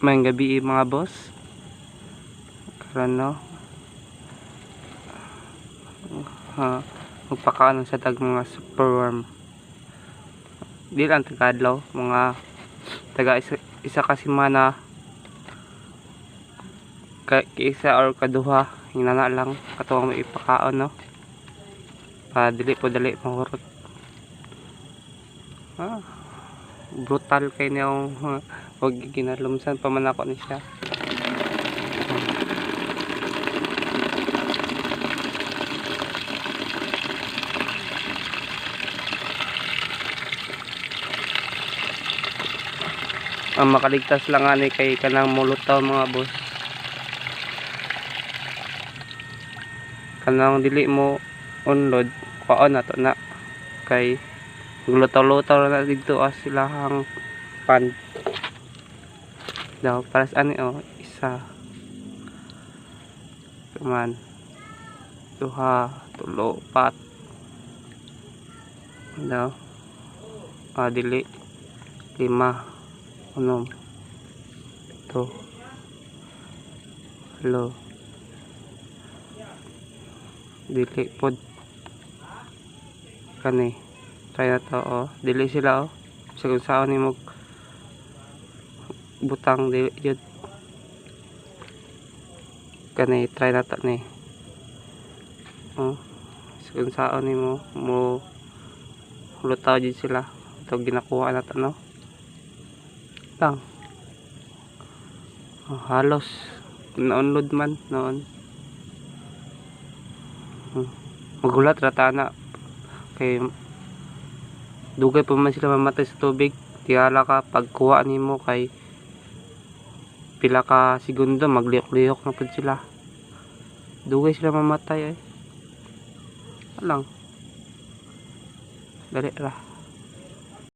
May gabi mga boss. Karon no. Magpakaon sa tag mga superworm. Di lang tagadlaw, mga taga isa ka semana isa or kaduha hinana lang katuwang may ipakaon no. Dili po dali mahurot. Brutal kay niya wag ginalumsan pa man ako ni siya. Ang makaligtas lang ani kay kanang mulutaw mga boss. Kanang dili mo unload kaon nato na kay glutaw-lutaw na dito silahang pan daw para sa ani isa man duha tulo pat daw dili 5 6 to lo dili pod kani try na to dili sila sa kung saan ni mo butang dili jud kani try na to ni sa kung saan ni mo lutaw jud sila ito ginakuha na to no lang halos na-unload man noon magulat rata na kay dugay pa man sila mamatay sa tubig. Tiyala ka pagkuha nimo kay pila ka segundo magliyok-liyok na pud sila, dugay sila mamatay lang dali ra.